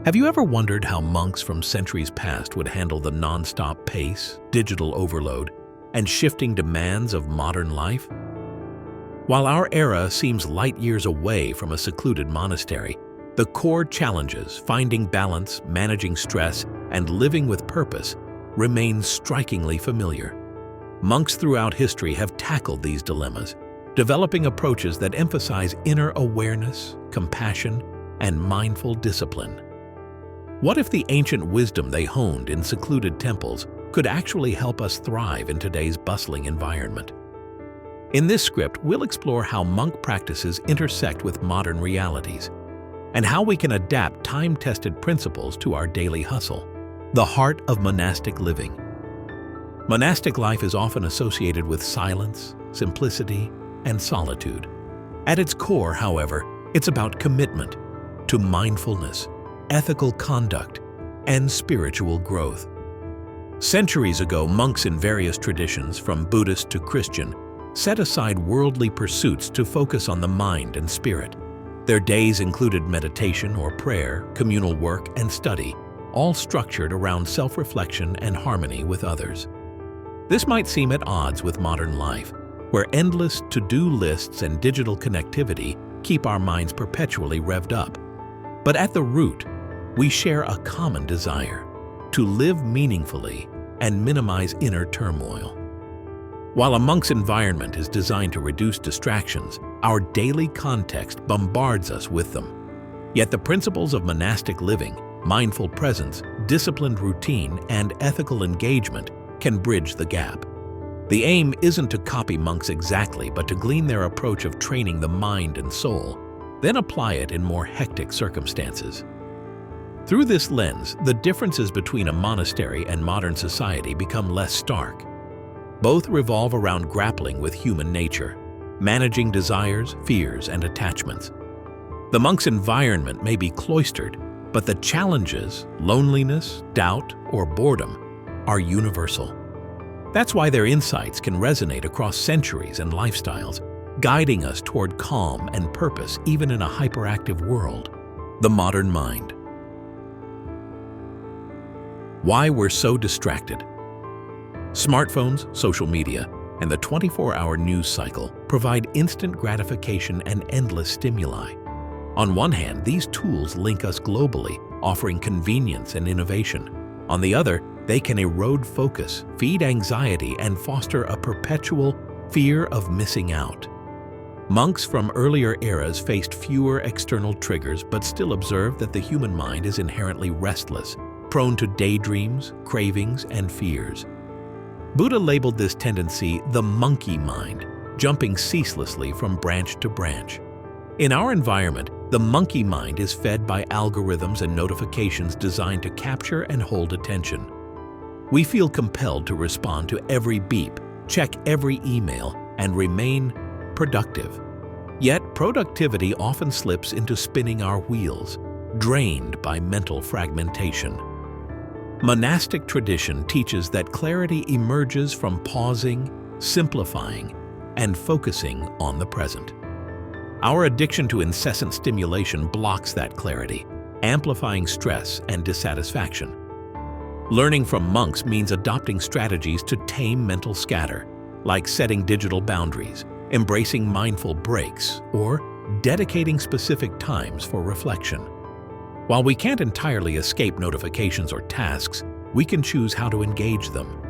Have you ever wondered how monks from centuries past would handle the non-stop pace, digital overload, and shifting demands of modern life? While our era seems light years away from a secluded monastery, the core challenges, finding balance, managing stress, and living with purpose, remain strikingly familiar. Monks throughout history have tackled these dilemmas, developing approaches that emphasize inner awareness, compassion, and mindful discipline. What if the ancient wisdom they honed in secluded temples could actually help us thrive in today's bustling environment? In this script, we'll explore how monk practices intersect with modern realities, and how we can adapt time-tested principles to our daily hustle. The heart of monastic living. Monastic life is often associated with silence, simplicity, and solitude. At its core, however, it's about commitment to mindfulness, ethical conduct, and spiritual growth. Centuries ago, monks in various traditions, from Buddhist to Christian, set aside worldly pursuits to focus on the mind and spirit. Their days included meditation or prayer, communal work, and study, all structured around self-reflection and harmony with others. This might seem at odds with modern life, where endless to-do lists and digital connectivity keep our minds perpetually revved up. But at the root, we share a common desire to live meaningfully and minimize inner turmoil. While a monk's environment is designed to reduce distractions, our daily context bombards us with them. Yet the principles of monastic living, mindful presence, disciplined routine, and ethical engagement can bridge the gap. The aim isn't to copy monks exactly, but to glean their approach of training the mind and soul, then apply it in more hectic circumstances. Through this lens, the differences between a monastery and modern society become less stark. Both revolve around grappling with human nature, managing desires, fears, and attachments. The monk's environment may be cloistered, but the challenges, loneliness, doubt, or boredom, are universal. That's why their insights can resonate across centuries and lifestyles, guiding us toward calm and purpose even in a hyperactive world. The modern mind. Why we're so distracted. Smartphones, social media, and the 24-hour news cycle provide instant gratification and endless stimuli. On one hand, these tools link us globally, offering convenience and innovation. On the other, they can erode focus, feed anxiety, and foster a perpetual fear of missing out. Monks from earlier eras faced fewer external triggers but still observed that the human mind is inherently restless, prone to daydreams, cravings, and fears. Buddha labeled this tendency the monkey mind, jumping ceaselessly from branch to branch. In our environment, the monkey mind is fed by algorithms and notifications designed to capture and hold attention. We feel compelled to respond to every beep, check every email, and remain productive. Yet, productivity often slips into spinning our wheels, drained by mental fragmentation. Monastic tradition teaches that clarity emerges from pausing, simplifying, and focusing on the present. Our addiction to incessant stimulation blocks that clarity, amplifying stress and dissatisfaction. Learning from monks means adopting strategies to tame mental scatter, like setting digital boundaries, embracing mindful breaks, or dedicating specific times for reflection. While we can't entirely escape notifications or tasks, we can choose how to engage them.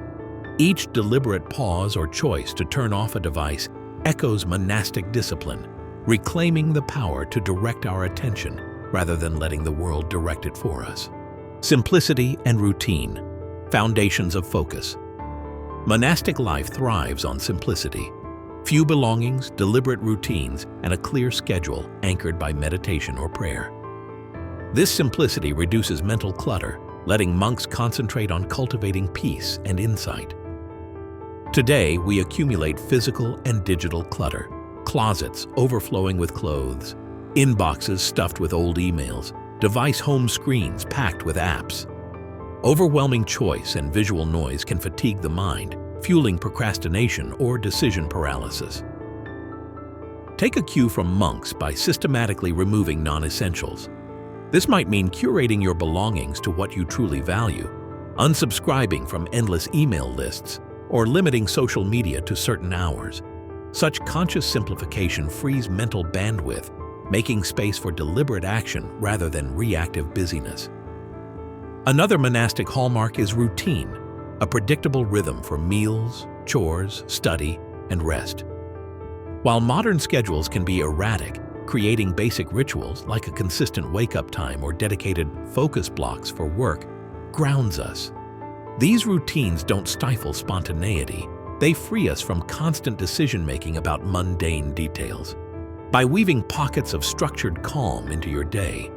Each deliberate pause or choice to turn off a device echoes monastic discipline, reclaiming the power to direct our attention rather than letting the world direct it for us. Simplicity and routine, foundations of focus. Monastic life thrives on simplicity. Few belongings, deliberate routines, and a clear schedule anchored by meditation or prayer. This simplicity reduces mental clutter, letting monks concentrate on cultivating peace and insight. Today, we accumulate physical and digital clutter, closets overflowing with clothes, inboxes stuffed with old emails, device home screens packed with apps. Overwhelming choice and visual noise can fatigue the mind, fueling procrastination or decision paralysis. Take a cue from monks by systematically removing non-essentials. This might mean curating your belongings to what you truly value, unsubscribing from endless email lists, or limiting social media to certain hours. Such conscious simplification frees mental bandwidth, making space for deliberate action rather than reactive busyness. Another monastic hallmark is routine, a predictable rhythm for meals, chores, study, and rest. While modern schedules can be erratic, creating basic rituals like a consistent wake-up time or dedicated focus blocks for work grounds us. These routines don't stifle spontaneity. They free us from constant decision-making about mundane details. By weaving pockets of structured calm into your day,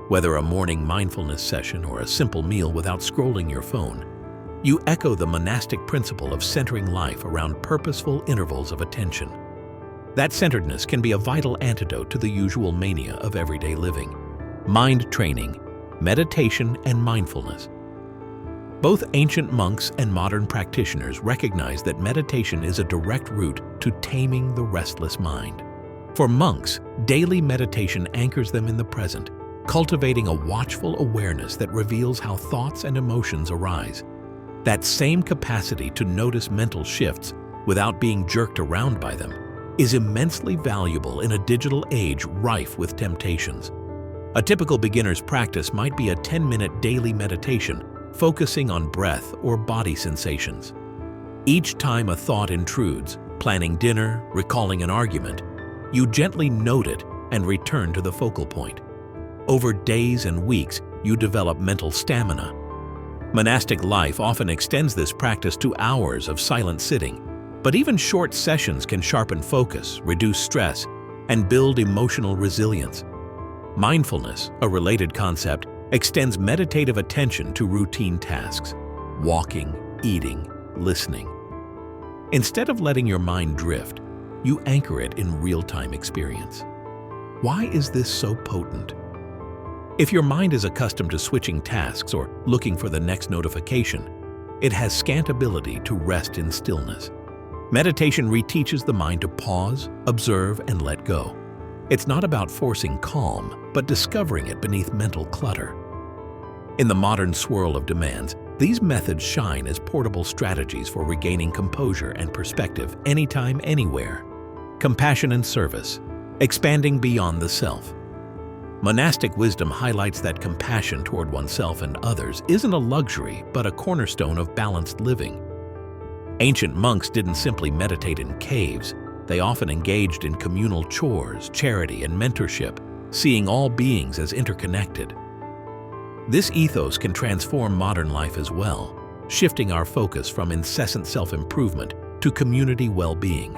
whether a morning mindfulness session or a simple meal without scrolling your phone, you echo the monastic principle of centering life around purposeful intervals of attention. That centeredness can be a vital antidote to the usual mania of everyday living: mind training, meditation, and mindfulness. Both ancient monks and modern practitioners recognize that meditation is a direct route to taming the restless mind. For monks, daily meditation anchors them in the present, cultivating a watchful awareness that reveals how thoughts and emotions arise. That same capacity to notice mental shifts without being jerked around by them is immensely valuable in a digital age rife with temptations. A typical beginner's practice might be a 10-minute daily meditation focusing on breath or body sensations. Each time a thought intrudes, planning dinner, recalling an argument, you gently note it and return to the focal point. Over days and weeks, you develop mental stamina. Monastic life often extends this practice to hours of silent sitting, but even short sessions can sharpen focus, reduce stress, and build emotional resilience. Mindfulness, a related concept, extends meditative attention to routine tasks: walking, eating, listening. Instead of letting your mind drift, you anchor it in real-time experience. Why is this so potent? If your mind is accustomed to switching tasks or looking for the next notification, it has scant ability to rest in stillness. Meditation reteaches the mind to pause, observe, and let go. It's not about forcing calm, but discovering it beneath mental clutter. In the modern swirl of demands, these methods shine as portable strategies for regaining composure and perspective anytime, anywhere. Compassion and service, expanding beyond the self. Monastic wisdom highlights that compassion toward oneself and others isn't a luxury, but a cornerstone of balanced living. Ancient monks didn't simply meditate in caves. They often engaged in communal chores, charity, and mentorship, seeing all beings as interconnected. This ethos can transform modern life as well, shifting our focus from incessant self-improvement to community well-being.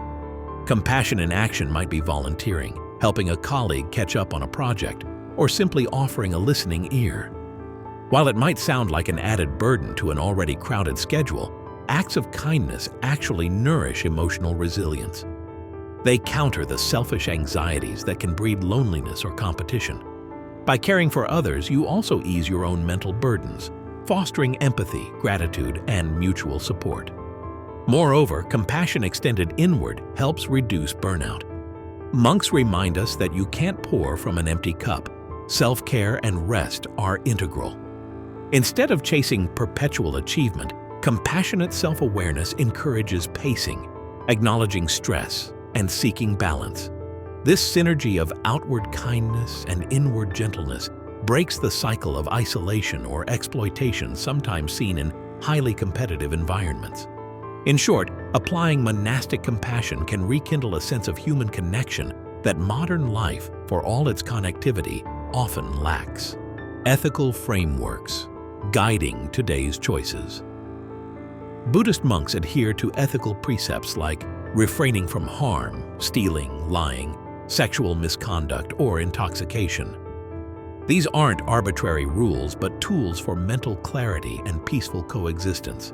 Compassion in action might be volunteering, helping a colleague catch up on a project, or simply offering a listening ear. While it might sound like an added burden to an already crowded schedule, acts of kindness actually nourish emotional resilience. They counter the selfish anxieties that can breed loneliness or competition. By caring for others, you also ease your own mental burdens, fostering empathy, gratitude, and mutual support. Moreover, compassion extended inward helps reduce burnout. Monks remind us that you can't pour from an empty cup. Self-care and rest are integral. Instead of chasing perpetual achievement, compassionate self-awareness encourages pacing, acknowledging stress, and seeking balance. This synergy of outward kindness and inward gentleness breaks the cycle of isolation or exploitation sometimes seen in highly competitive environments. In short, applying monastic compassion can rekindle a sense of human connection that modern life, for all its connectivity, often lacks. Ethical frameworks guiding today's choices. Buddhist monks adhere to ethical precepts like refraining from harm, stealing, lying, sexual misconduct, or intoxication. These aren't arbitrary rules, but tools for mental clarity and peaceful coexistence.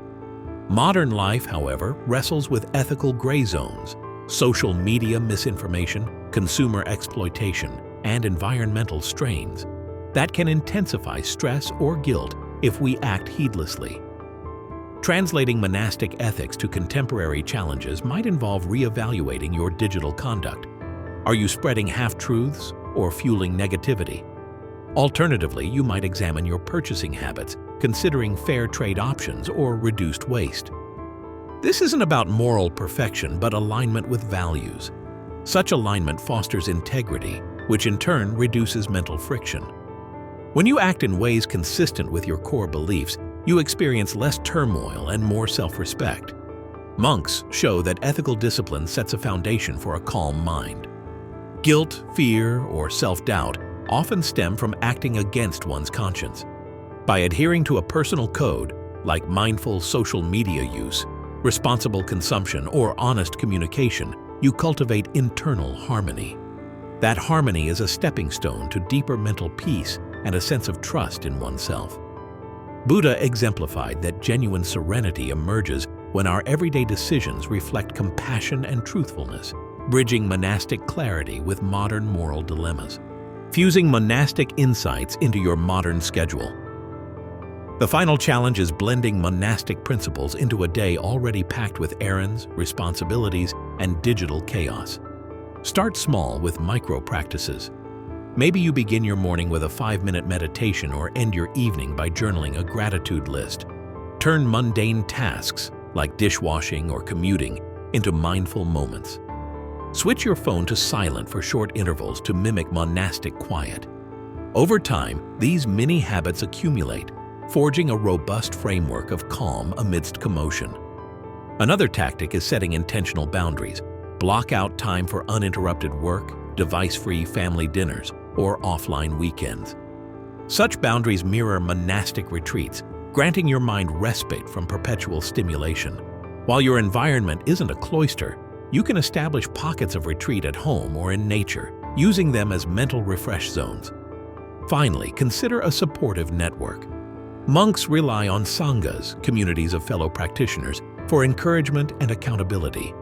Modern life, however, wrestles with ethical gray zones, social media misinformation, consumer exploitation, and environmental strains that can intensify stress or guilt if we act heedlessly. Translating monastic ethics to contemporary challenges might involve reevaluating your digital conduct. Are you spreading half-truths or fueling negativity? Alternatively, you might examine your purchasing habits, considering fair trade options or reduced waste. This isn't about moral perfection, but alignment with values. Such alignment fosters integrity, which in turn reduces mental friction. When you act in ways consistent with your core beliefs, you experience less turmoil and more self-respect. Monks show that ethical discipline sets a foundation for a calm mind. Guilt, fear, or self-doubt often stem from acting against one's conscience. By adhering to a personal code, like mindful social media use, responsible consumption, or honest communication, you cultivate internal harmony. That harmony is a stepping stone to deeper mental peace and a sense of trust in oneself. Buddha exemplified that genuine serenity emerges when our everyday decisions reflect compassion and truthfulness, bridging monastic clarity with modern moral dilemmas. Fusing monastic insights into your modern schedule. The final challenge is blending monastic principles into a day already packed with errands, responsibilities, and digital chaos. Start small with micro practices. Maybe you begin your morning with a 5-minute meditation or end your evening by journaling a gratitude list. Turn mundane tasks, like dishwashing or commuting, into mindful moments. Switch your phone to silent for short intervals to mimic monastic quiet. Over time, these mini habits accumulate, forging a robust framework of calm amidst commotion. Another tactic is setting intentional boundaries. Block out time for uninterrupted work, device-free family dinners, or offline weekends. Such boundaries mirror monastic retreats, granting your mind respite from perpetual stimulation. While your environment isn't a cloister, you can establish pockets of retreat at home or in nature, using them as mental refresh zones. Finally, consider a supportive network. Monks rely on sanghas, communities of fellow practitioners, for encouragement and accountability.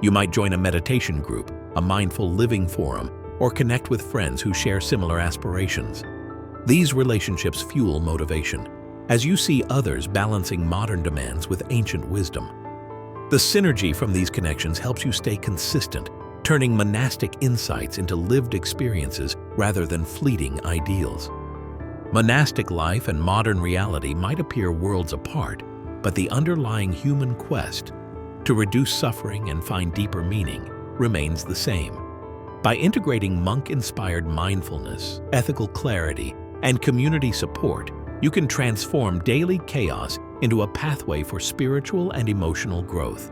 You might join a meditation group, a mindful living forum, or connect with friends who share similar aspirations. These relationships fuel motivation, as you see others balancing modern demands with ancient wisdom. The synergy from these connections helps you stay consistent, turning monastic insights into lived experiences rather than fleeting ideals. Monastic life and modern reality might appear worlds apart, but the underlying human quest to reduce suffering and find deeper meaning remains the same. By integrating monk-inspired mindfulness, ethical clarity, and community support, you can transform daily chaos into a pathway for spiritual and emotional growth.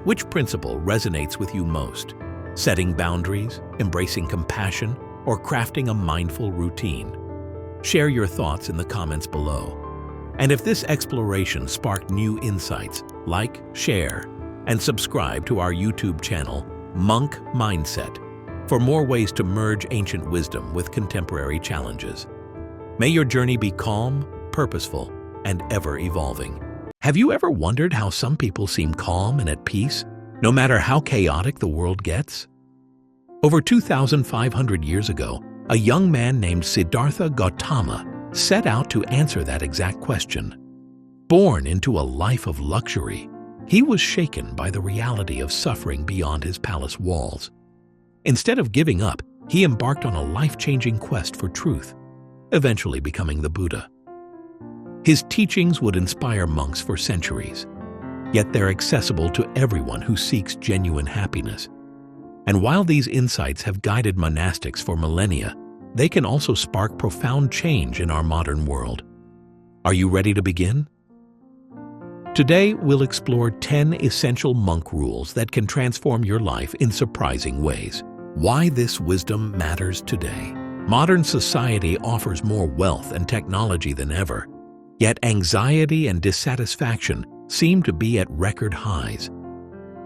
Which principle resonates with you most? Setting boundaries, embracing compassion, or crafting a mindful routine? Share your thoughts in the comments below. And if this exploration sparked new insights, like, share, and subscribe to our YouTube channel, Monk Mindset, for more ways to merge ancient wisdom with contemporary challenges. May your journey be calm, purposeful, and ever-evolving. Have you ever wondered how some people seem calm and at peace, no matter how chaotic the world gets? Over 2,500 years ago, a young man named Siddhartha Gautama set out to answer that exact question. Born into a life of luxury, he was shaken by the reality of suffering beyond his palace walls. Instead of giving up, he embarked on a life-changing quest for truth, eventually becoming the Buddha. His teachings would inspire monks for centuries, yet they're accessible to everyone who seeks genuine happiness. And while these insights have guided monastics for millennia, they can also spark profound change in our modern world. Are you ready to begin? Today, we'll explore 10 essential monk rules that can transform your life in surprising ways. Why this wisdom matters today. Modern society offers more wealth and technology than ever, yet anxiety and dissatisfaction seem to be at record highs.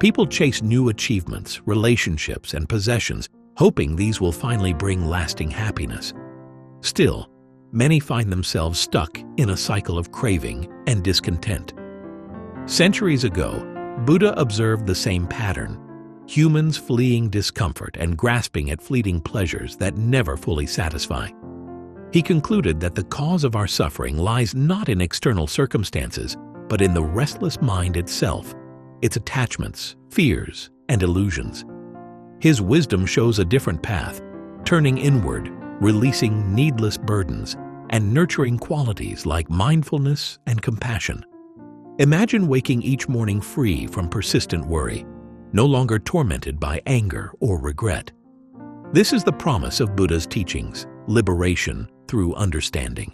People chase new achievements, relationships, and possessions, hoping these will finally bring lasting happiness. Still, many find themselves stuck in a cycle of craving and discontent. Centuries ago, Buddha observed the same pattern, humans fleeing discomfort and grasping at fleeting pleasures that never fully satisfy. He concluded that the cause of our suffering lies not in external circumstances, but in the restless mind itself, its attachments, fears, and illusions. His wisdom shows a different path, turning inward, releasing needless burdens and nurturing qualities like mindfulness and compassion. Imagine waking each morning free from persistent worry, no longer tormented by anger or regret. This is the promise of Buddha's teachings, liberation through understanding.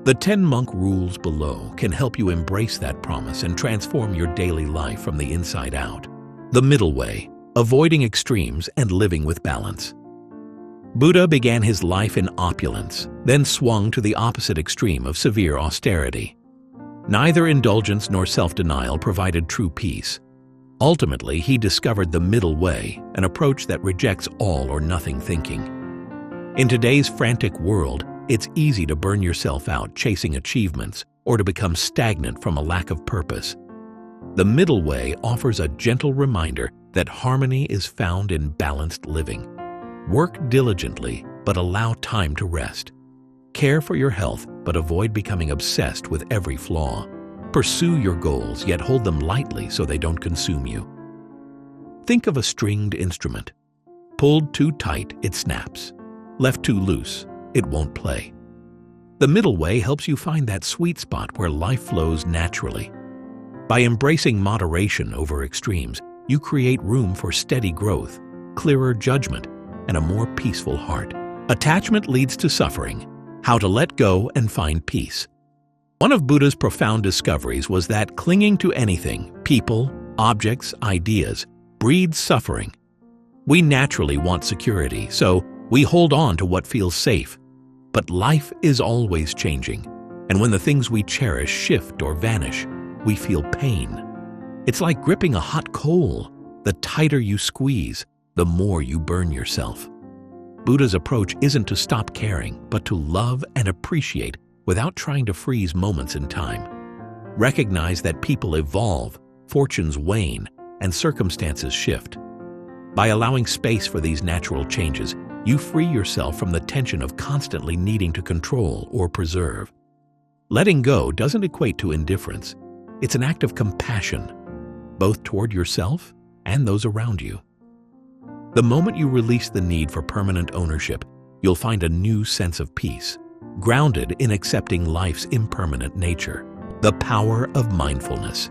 The 10 monk rules below can help you embrace that promise and transform your daily life from the inside out. The middle way, avoiding extremes and living with balance. Buddha began his life in opulence, then swung to the opposite extreme of severe austerity. Neither indulgence nor self-denial provided true peace. Ultimately, he discovered the middle way, an approach that rejects all or nothing thinking. In today's frantic world, it's easy to burn yourself out chasing achievements or to become stagnant from a lack of purpose. The middle way offers a gentle reminder that harmony is found in balanced living. Work diligently, but allow time to rest. Care for your health, but avoid becoming obsessed with every flaw. Pursue your goals, yet hold them lightly so they don't consume you. Think of a stringed instrument. Pulled too tight, it snaps. Left too loose, it won't play. The middle way helps you find that sweet spot where life flows naturally. By embracing moderation over extremes, you create room for steady growth, clearer judgment, and a more peaceful heart. Attachment leads to suffering. How to let go and find peace. One of Buddha's profound discoveries was that clinging to anything, people, objects, ideas, breeds suffering. We naturally want security, so we hold on to what feels safe. But life is always changing, and when the things we cherish shift or vanish, we feel pain. It's like gripping a hot coal. The tighter you squeeze, the more you burn yourself. Buddha's approach isn't to stop caring, but to love and appreciate without trying to freeze moments in time. Recognize that people evolve, fortunes wane, and circumstances shift. By allowing space for these natural changes, you free yourself from the tension of constantly needing to control or preserve. Letting go doesn't equate to indifference. It's an act of compassion, both toward yourself and those around you. The moment you release the need for permanent ownership, you'll find a new sense of peace, grounded in accepting life's impermanent nature. The power of mindfulness.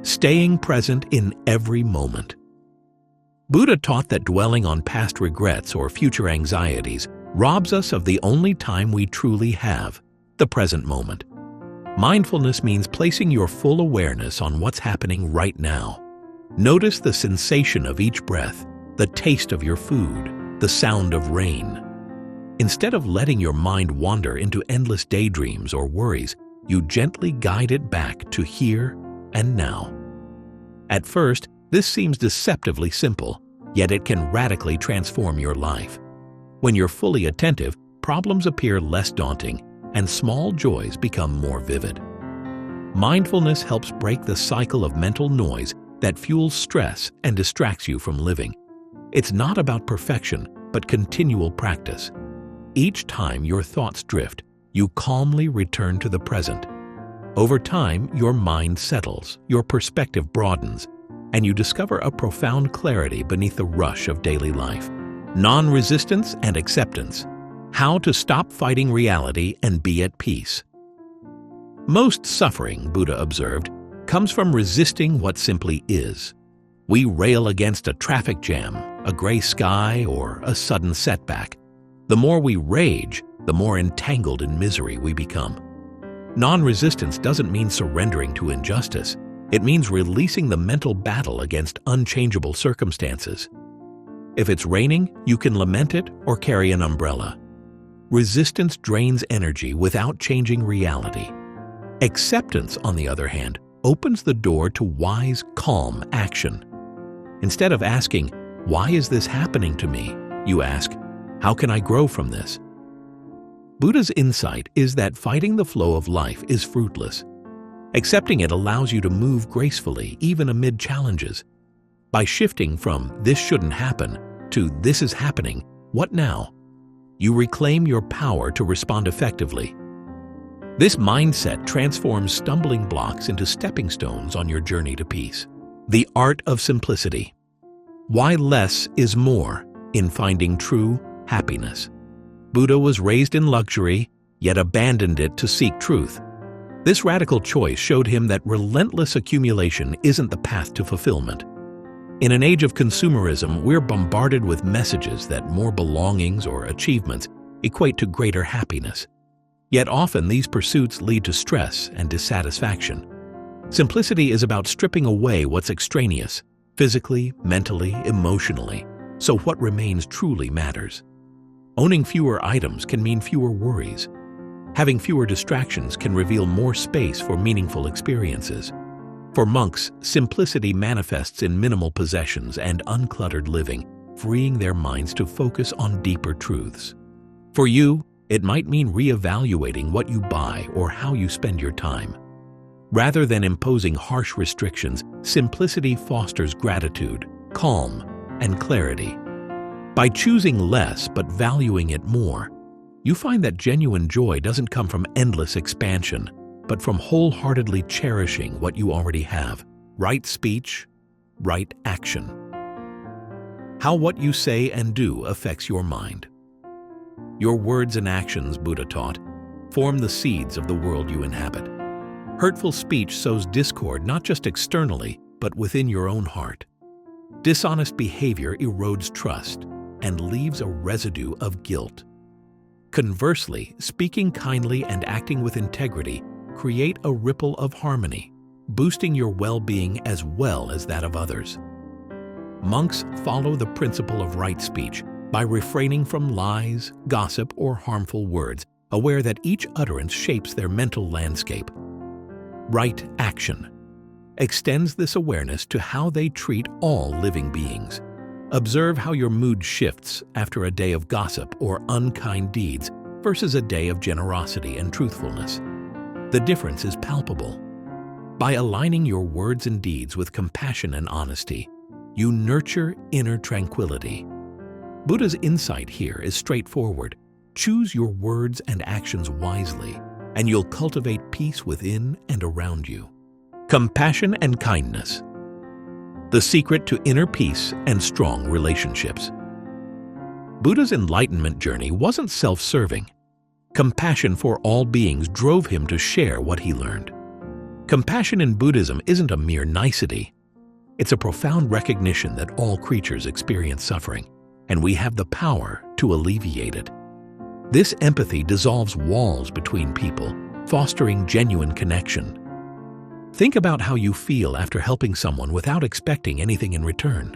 Staying present in every moment. Buddha taught that dwelling on past regrets or future anxieties robs us of the only time we truly have, the present moment. Mindfulness means placing your full awareness on what's happening right now. Notice the sensation of each breath, the taste of your food, the sound of rain. Instead of letting your mind wander into endless daydreams or worries, you gently guide it back to here and now. At first, this seems deceptively simple, yet it can radically transform your life. When you're fully attentive, problems appear less daunting, and small joys become more vivid. Mindfulness helps break the cycle of mental noise that fuels stress and distracts you from living. It's not about perfection, but continual practice. Each time your thoughts drift, you calmly return to the present. Over time, your mind settles, your perspective broadens, and you discover a profound clarity beneath the rush of daily life. Non-resistance and acceptance. How to stop fighting reality and be at peace. Most suffering, Buddha observed, comes from resisting what simply is. We rail against a traffic jam, a gray sky, or a sudden setback. The more we rage, the more entangled in misery we become. Non-resistance doesn't mean surrendering to injustice. It means releasing the mental battle against unchangeable circumstances. If it's raining, you can lament it or carry an umbrella. Resistance drains energy without changing reality. Acceptance, on the other hand, opens the door to wise, calm action. Instead of asking, "Why is this happening to me?" you ask, "How can I grow from this?" Buddha's insight is that fighting the flow of life is fruitless. Accepting it allows you to move gracefully, even amid challenges. By shifting from "this shouldn't happen" to "this is happening, what now?" you reclaim your power to respond effectively. This mindset transforms stumbling blocks into stepping stones on your journey to peace. The art of simplicity. Why less is more in finding true happiness. Buddha was raised in luxury, yet abandoned it to seek truth. This radical choice showed him that relentless accumulation isn't the path to fulfillment. In an age of consumerism, we're bombarded with messages that more belongings or achievements equate to greater happiness. Yet often these pursuits lead to stress and dissatisfaction. Simplicity is about stripping away what's extraneous, physically, mentally, emotionally, so what remains truly matters. Owning fewer items can mean fewer worries. Having fewer distractions can reveal more space for meaningful experiences. For monks, simplicity manifests in minimal possessions and uncluttered living, freeing their minds to focus on deeper truths. For you, it might mean reevaluating what you buy or how you spend your time. Rather than imposing harsh restrictions, simplicity fosters gratitude, calm, and clarity. By choosing less but valuing it more, you find that genuine joy doesn't come from endless expansion, but from wholeheartedly cherishing what you already have. Right speech, right action. How what you say and do affects your mind. Your words and actions, Buddha taught, form the seeds of the world you inhabit. Hurtful speech sows discord not just externally, but within your own heart. Dishonest behavior erodes trust and leaves a residue of guilt. Conversely, speaking kindly and acting with integrity create a ripple of harmony, boosting your well-being as well as that of others. Monks follow the principle of right speech by refraining from lies, gossip, or harmful words, aware that each utterance shapes their mental landscape. Right action extends this awareness to how they treat all living beings. Observe how your mood shifts after a day of gossip or unkind deeds versus a day of generosity and truthfulness. The difference is palpable. By aligning your words and deeds with compassion and honesty, you nurture inner tranquility. Buddha's insight here is straightforward. Choose your words and actions wisely, and you'll cultivate peace within and around you. Compassion and kindness. The secret to inner peace and strong relationships. Buddha's enlightenment journey wasn't self-serving. Compassion for all beings drove him to share what he learned. Compassion in Buddhism isn't a mere nicety. It's a profound recognition that all creatures experience suffering, and we have the power to alleviate it. This empathy dissolves walls between people, fostering genuine connection. Think about how you feel after helping someone without expecting anything in return.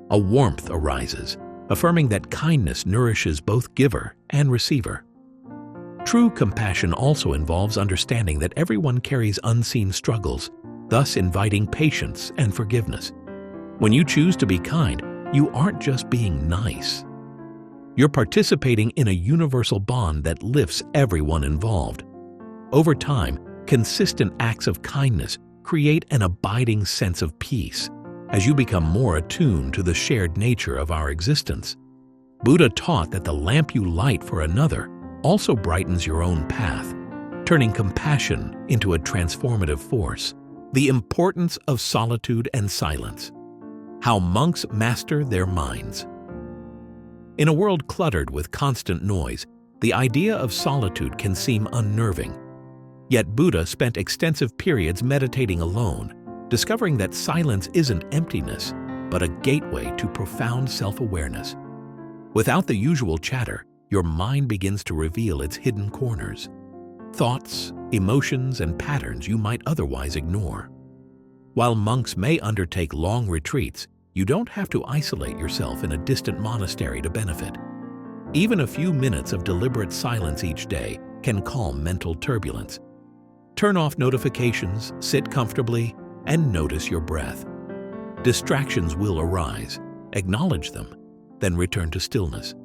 A warmth arises, affirming that kindness nourishes both giver and receiver. True compassion also involves understanding that everyone carries unseen struggles, thus inviting patience and forgiveness. When you choose to be kind, you aren't just being nice. You're participating in a universal bond that lifts everyone involved. Over time, consistent acts of kindness create an abiding sense of peace as you become more attuned to the shared nature of our existence. Buddha taught that the lamp you light for another also brightens your own path, turning compassion into a transformative force. The importance of solitude and silence. How monks master their minds. In a world cluttered with constant noise, the idea of solitude can seem unnerving. Yet Buddha spent extensive periods meditating alone, discovering that silence isn't emptiness, but a gateway to profound self-awareness. Without the usual chatter, your mind begins to reveal its hidden corners, thoughts, emotions, and patterns you might otherwise ignore. While monks may undertake long retreats, you don't have to isolate yourself in a distant monastery to benefit. Even a few minutes of deliberate silence each day can calm mental turbulence. Turn off notifications, sit comfortably, and notice your breath. Distractions will arise. Acknowledge them, then return to stillness.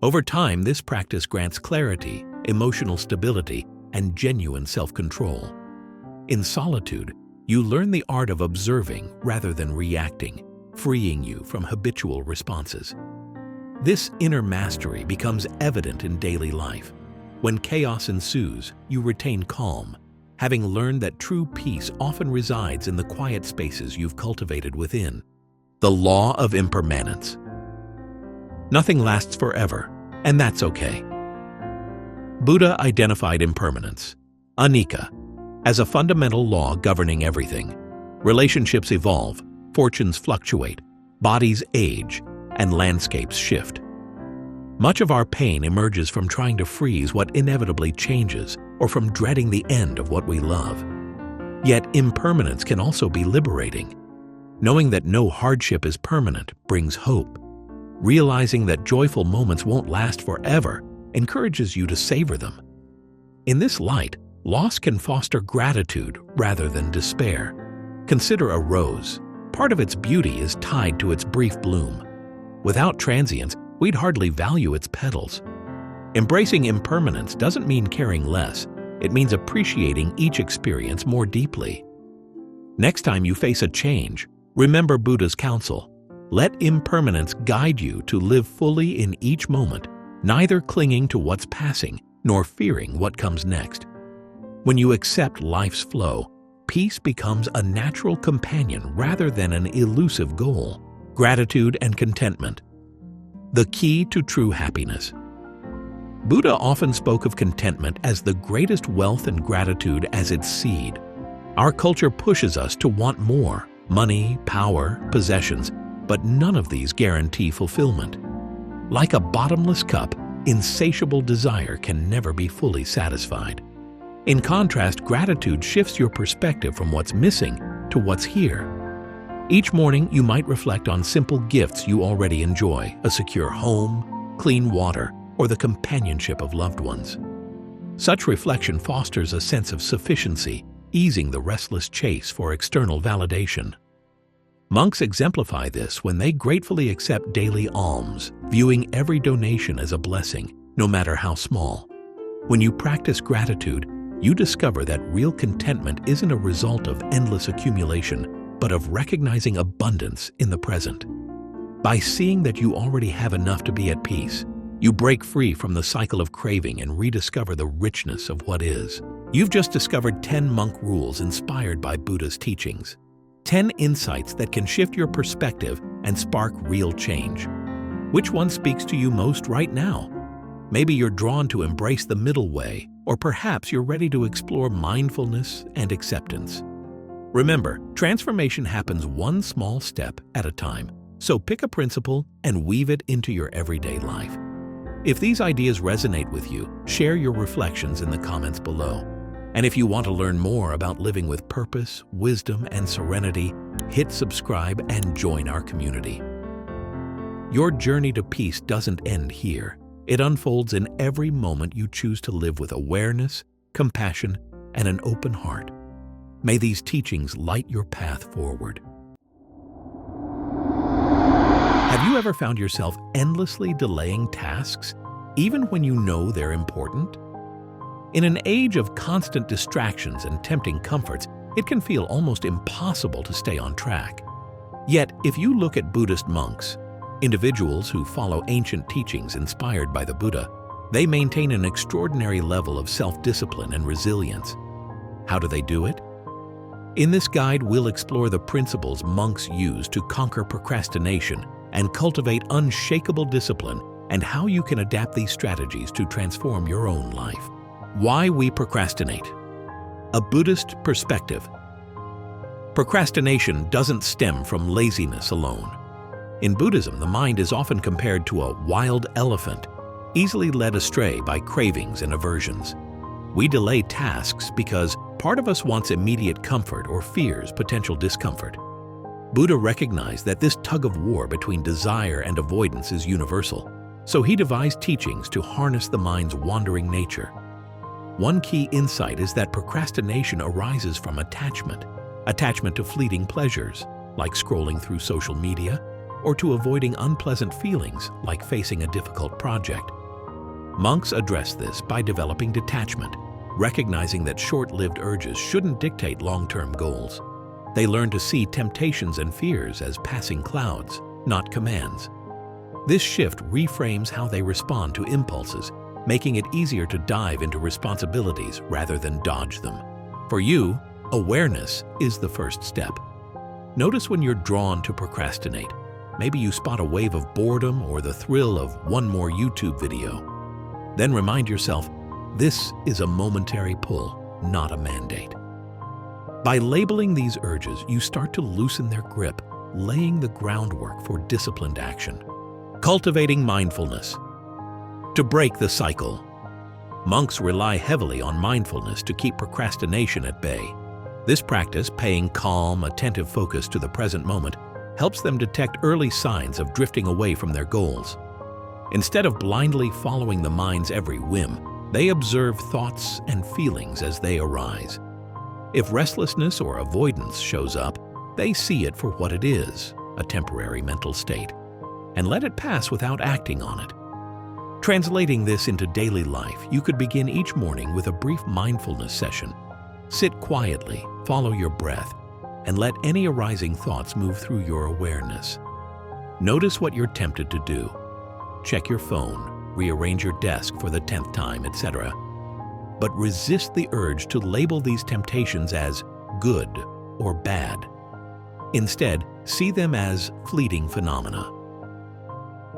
Over time, this practice grants clarity, emotional stability, and genuine self-control. In solitude, you learn the art of observing rather than reacting, freeing you from habitual responses. This inner mastery becomes evident in daily life. When chaos ensues, you retain calm, having learned that true peace often resides in the quiet spaces you've cultivated within. The law of impermanence. Nothing lasts forever, and that's okay. Buddha identified impermanence, anicca, as a fundamental law governing everything. Relationships evolve, fortunes fluctuate, bodies age, and landscapes shift. Much of our pain emerges from trying to freeze what inevitably changes or from dreading the end of what we love. Yet impermanence can also be liberating. Knowing that no hardship is permanent brings hope. Realizing that joyful moments won't last forever encourages you to savor them. In this light, loss can foster gratitude rather than despair. Consider a rose. Part of its beauty is tied to its brief bloom. Without transience, we'd hardly value its petals. Embracing impermanence doesn't mean caring less. It means appreciating each experience more deeply. Next time you face a change, remember Buddha's counsel. Let impermanence guide you to live fully in each moment, neither clinging to what's passing nor fearing what comes next. When you accept life's flow, peace becomes a natural companion rather than an elusive goal. Gratitude and contentment. The key to true happiness. Buddha often spoke of contentment as the greatest wealth and gratitude as its seed. Our culture pushes us to want more: money, power, possessions, but none of these guarantee fulfillment. Like a bottomless cup, insatiable desire can never be fully satisfied. In contrast, gratitude shifts your perspective from what's missing to what's here. Each morning, you might reflect on simple gifts you already enjoy: a secure home, clean water, or the companionship of loved ones. Such reflection fosters a sense of sufficiency, easing the restless chase for external validation. Monks exemplify this when they gratefully accept daily alms, viewing every donation as a blessing, no matter how small. When you practice gratitude, you discover that real contentment isn't a result of endless accumulation, but of recognizing abundance in the present. By seeing that you already have enough to be at peace, you break free from the cycle of craving and rediscover the richness of what is. You've just discovered 10 monk rules inspired by Buddha's teachings. 10 insights that can shift your perspective and spark real change. Which one speaks to you most right now? Maybe you're drawn to embrace the middle way, or perhaps you're ready to explore mindfulness and acceptance. Remember, transformation happens one small step at a time, so pick a principle and weave it into your everyday life. If these ideas resonate with you, share your reflections in the comments below. And if you want to learn more about living with purpose, wisdom, and serenity, hit subscribe and join our community. Your journey to peace doesn't end here. It unfolds in every moment you choose to live with awareness, compassion, and an open heart. May these teachings light your path forward. Have you ever found yourself endlessly delaying tasks, even when you know they're important? In an age of constant distractions and tempting comforts, it can feel almost impossible to stay on track. Yet, if you look at Buddhist monks, individuals who follow ancient teachings inspired by the Buddha, they maintain an extraordinary level of self-discipline and resilience. How do they do it? In this guide, we'll explore the principles monks use to conquer procrastination and cultivate unshakable discipline, and how you can adapt these strategies to transform your own life. Why we procrastinate. A Buddhist perspective. Procrastination doesn't stem from laziness alone. In Buddhism, the mind is often compared to a wild elephant, easily led astray by cravings and aversions. We delay tasks because part of us wants immediate comfort or fears potential discomfort. Buddha recognized that this tug-of-war between desire and avoidance is universal, so he devised teachings to harness the mind's wandering nature. One key insight is that procrastination arises from attachment to fleeting pleasures, like scrolling through social media, or to avoiding unpleasant feelings, like facing a difficult project. Monks address this by developing detachment, recognizing that short-lived urges shouldn't dictate long-term goals. They learn to see temptations and fears as passing clouds, not commands. This shift reframes how they respond to impulses, making it easier to dive into responsibilities rather than dodge them. For you, awareness is the first step. Notice when you're drawn to procrastinate. Maybe you spot a wave of boredom or the thrill of one more YouTube video. Then remind yourself, This is a momentary pull, not a mandate. By labeling these urges, you start to loosen their grip, laying the groundwork for disciplined action. Cultivating mindfulness. To break the cycle, monks rely heavily on mindfulness to keep procrastination at bay. This practice, paying calm, attentive focus to the present moment, helps them detect early signs of drifting away from their goals. Instead of blindly following the mind's every whim, they observe thoughts and feelings as they arise. If restlessness or avoidance shows up, they see it for what it is, a temporary mental state, and let it pass without acting on it. Translating this into daily life, you could begin each morning with a brief mindfulness session. Sit quietly, follow your breath, and let any arising thoughts move through your awareness. Notice what you're tempted to do. Check your phone, rearrange your desk for the 10th time, etc. But resist the urge to label these temptations as good or bad. Instead, see them as fleeting phenomena.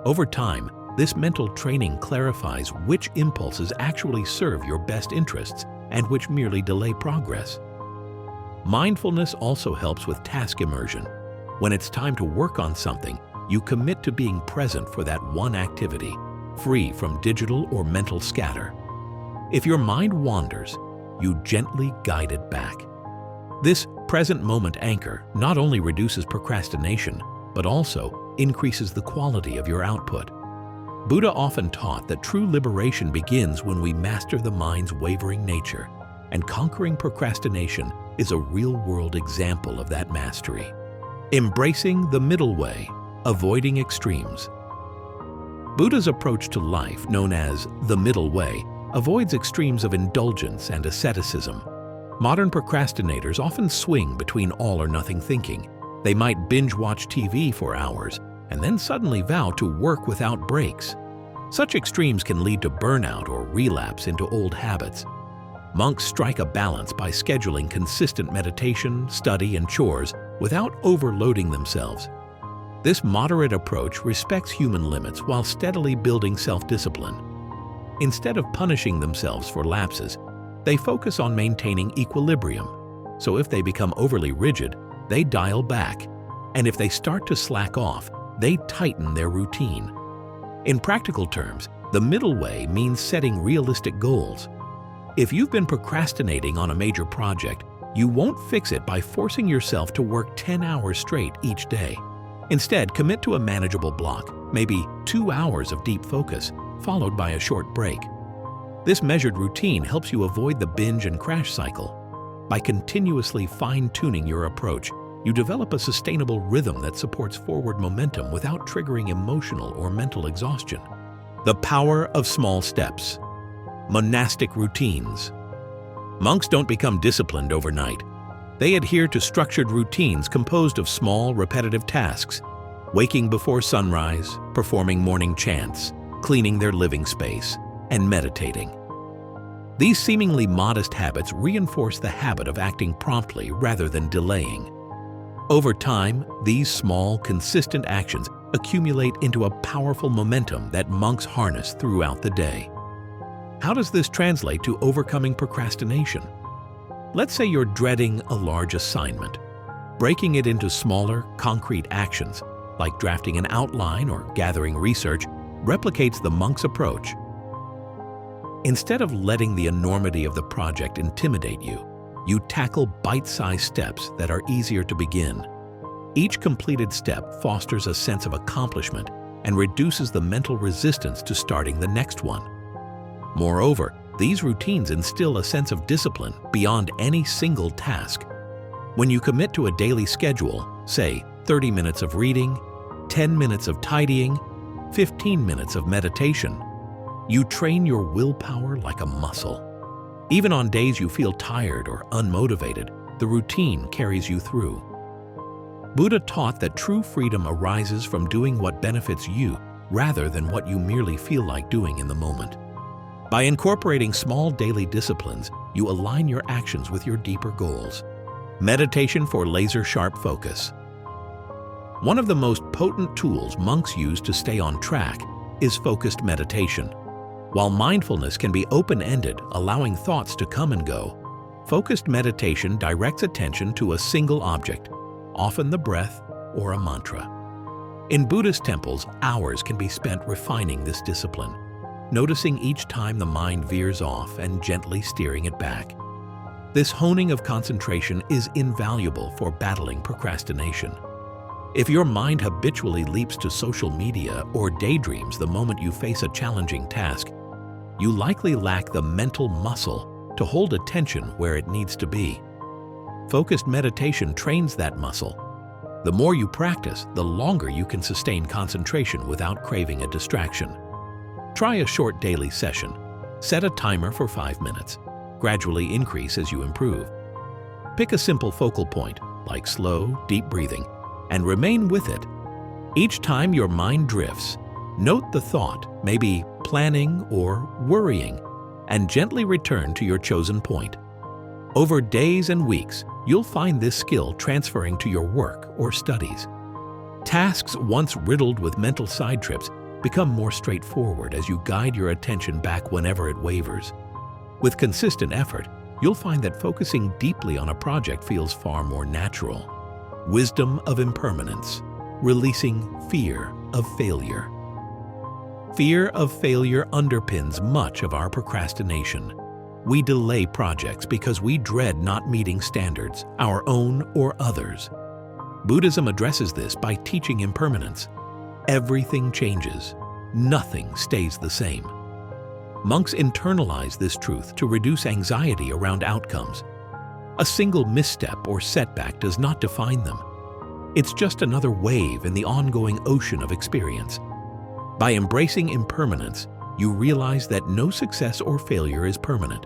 Over time, this mental training clarifies which impulses actually serve your best interests and which merely delay progress. Mindfulness also helps with task immersion. When it's time to work on something, you commit to being present for that one activity, free from digital or mental scatter. If your mind wanders, you gently guide it back. This present moment anchor not only reduces procrastination, but also increases the quality of your output. Buddha often taught that true liberation begins when we master the mind's wavering nature, and conquering procrastination is a real-world example of that mastery. Embracing the middle way, avoiding extremes. Buddha's approach to life, known as the middle way, avoids extremes of indulgence and asceticism. Modern procrastinators often swing between all-or-nothing thinking. They might binge-watch TV for hours and then suddenly vow to work without breaks. Such extremes can lead to burnout or relapse into old habits. Monks strike a balance by scheduling consistent meditation, study, and chores without overloading themselves. This moderate approach respects human limits while steadily building self-discipline. Instead of punishing themselves for lapses, they focus on maintaining equilibrium. So if they become overly rigid, they dial back, and if they start to slack off, they tighten their routine. In practical terms, the middle way means setting realistic goals. If you've been procrastinating on a major project, you won't fix it by forcing yourself to work 10 hours straight each day. Instead, commit to a manageable block, maybe 2 hours of deep focus, followed by a short break. This measured routine helps you avoid the binge and crash cycle. By continuously fine-tuning your approach, you develop a sustainable rhythm that supports forward momentum without triggering emotional or mental exhaustion. The power of small steps. Monastic routines. Monks don't become disciplined overnight. They adhere to structured routines composed of small, repetitive tasks, waking before sunrise, performing morning chants, cleaning their living space, and meditating. These seemingly modest habits reinforce the habit of acting promptly rather than delaying. Over time, these small, consistent actions accumulate into a powerful momentum that monks harness throughout the day. How does this translate to overcoming procrastination? Let's say you're dreading a large assignment. Breaking it into smaller, concrete actions, like drafting an outline or gathering research, replicates the monk's approach. Instead of letting the enormity of the project intimidate you, you tackle bite-sized steps that are easier to begin. Each completed step fosters a sense of accomplishment and reduces the mental resistance to starting the next one. Moreover, these routines instill a sense of discipline beyond any single task. When you commit to a daily schedule, say 30 minutes of reading, 10 minutes of tidying, 15 minutes of meditation, you train your willpower like a muscle. Even on days you feel tired or unmotivated, the routine carries you through. Buddha taught that true freedom arises from doing what benefits you rather than what you merely feel like doing in the moment. By incorporating small daily disciplines, you align your actions with your deeper goals. Meditation for laser-sharp focus. One of the most potent tools monks use to stay on track is focused meditation. While mindfulness can be open-ended, allowing thoughts to come and go, focused meditation directs attention to a single object, often the breath or a mantra. In Buddhist temples, hours can be spent refining this discipline, noticing each time the mind veers off and gently steering it back. This honing of concentration is invaluable for battling procrastination. If your mind habitually leaps to social media or daydreams the moment you face a challenging task, you likely lack the mental muscle to hold attention where it needs to be. Focused meditation trains that muscle. The more you practice, the longer you can sustain concentration without craving a distraction. Try a short daily session. Set a timer for 5 minutes. Gradually increase as you improve. Pick a simple focal point, like slow, deep breathing, and remain with it. Each time your mind drifts, note the thought, maybe planning or worrying, and gently return to your chosen point. Over days and weeks, you'll find this skill transferring to your work or studies. Tasks once riddled with mental side trips become more straightforward as you guide your attention back whenever it wavers. With consistent effort, you'll find that focusing deeply on a project feels far more natural. Wisdom of impermanence, releasing fear of failure. Fear of failure underpins much of our procrastination. We delay projects because we dread not meeting standards, our own or others. Buddhism addresses this by teaching impermanence. Everything changes. Nothing stays the same. Monks internalize this truth to reduce anxiety around outcomes. A single misstep or setback does not define them. It's just another wave in the ongoing ocean of experience. By embracing impermanence, you realize that no success or failure is permanent.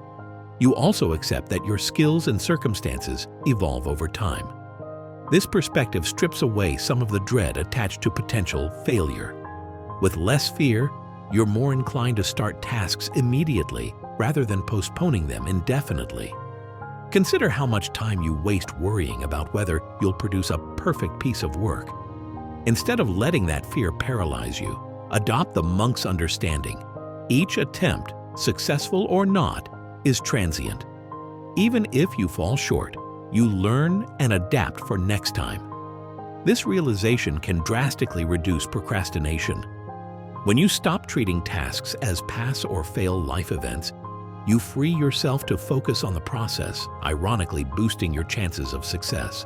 You also accept that your skills and circumstances evolve over time. This perspective strips away some of the dread attached to potential failure. With less fear, you're more inclined to start tasks immediately rather than postponing them indefinitely. Consider how much time you waste worrying about whether you'll produce a perfect piece of work. Instead of letting that fear paralyze you, adopt the monk's understanding. Each attempt, successful or not, is transient. Even if you fall short, you learn and adapt for next time. This realization can drastically reduce procrastination. When you stop treating tasks as pass or fail life events, you free yourself to focus on the process, ironically boosting your chances of success.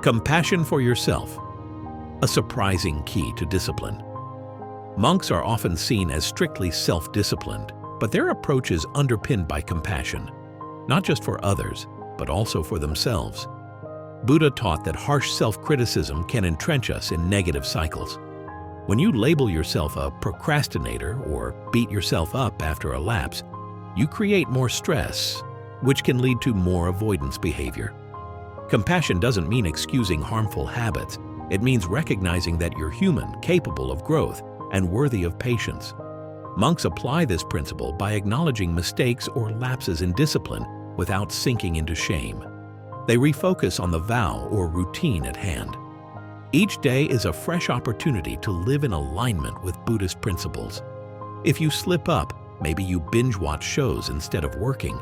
Compassion for yourself, a surprising key to discipline. Monks are often seen as strictly self-disciplined, but their approach is underpinned by compassion, not just for others, but also for themselves. Buddha taught that harsh self-criticism can entrench us in negative cycles. When you label yourself a procrastinator or beat yourself up after a lapse, you create more stress, which can lead to more avoidance behavior. Compassion doesn't mean excusing harmful habits. It means recognizing that you're human, capable of growth, and worthy of patience. Monks apply this principle by acknowledging mistakes or lapses in discipline without sinking into shame. They refocus on the vow or routine at hand. Each day is a fresh opportunity to live in alignment with Buddhist principles. If you slip up, maybe you binge-watch shows instead of working.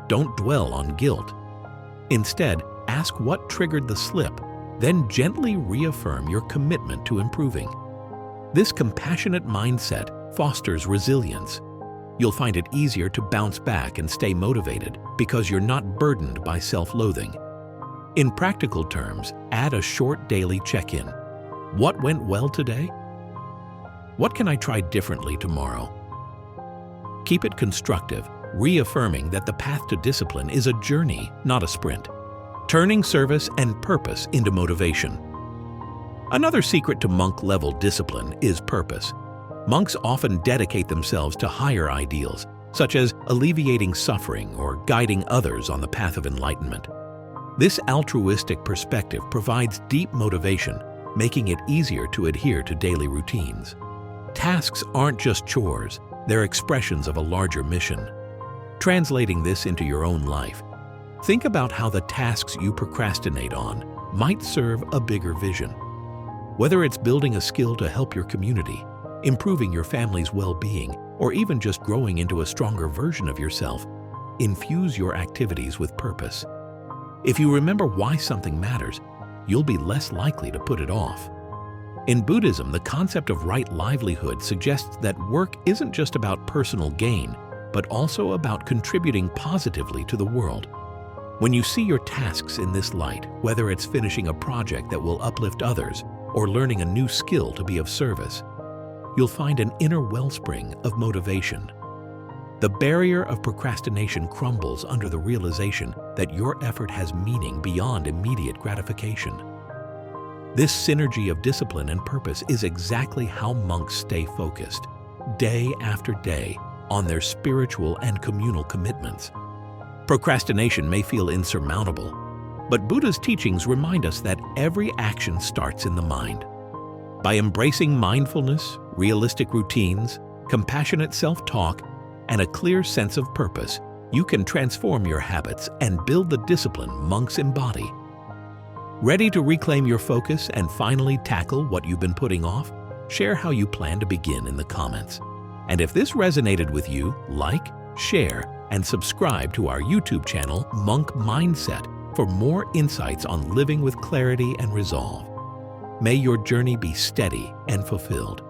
Don't dwell on guilt. Instead, ask what triggered the slip, then gently reaffirm your commitment to improving. This compassionate mindset fosters resilience. You'll find it easier to bounce back and stay motivated because you're not burdened by self-loathing. In practical terms, add a short daily check-in. What went well today? What can I try differently tomorrow? Keep it constructive, reaffirming that the path to discipline is a journey, not a sprint. Turning service and purpose into motivation. Another secret to monk-level discipline is purpose. Monks often dedicate themselves to higher ideals, such as alleviating suffering or guiding others on the path of enlightenment. This altruistic perspective provides deep motivation, making it easier to adhere to daily routines. Tasks aren't just chores, they're expressions of a larger mission. Translating this into your own life, think about how the tasks you procrastinate on might serve a bigger vision. Whether it's building a skill to help your community, improving your family's well-being, or or even just growing into a stronger version of yourself, infuse your activities with purpose. If you remember why something matters, you'll be less likely to put it off. In Buddhism, the concept of right livelihood suggests that work isn't just about personal gain, but also about contributing positively to the world. When you see your tasks in this light, whether it's finishing a project that will uplift others or learning a new skill to be of service, you'll find an inner wellspring of motivation. The barrier of procrastination crumbles under the realization that your effort has meaning beyond immediate gratification. This synergy of discipline and purpose is exactly how monks stay focused, day after day, on their spiritual and communal commitments. Procrastination may feel insurmountable, but Buddha's teachings remind us that every action starts in the mind. By embracing mindfulness, realistic routines, compassionate self-talk, and a clear sense of purpose, you can transform your habits and build the discipline monks embody. Ready to reclaim your focus and finally tackle what you've been putting off? Share how you plan to begin in the comments. And if this resonated with you, like, share, and subscribe to our YouTube channel, Monk Mindset, for more insights on living with clarity and resolve. May your journey be steady and fulfilled.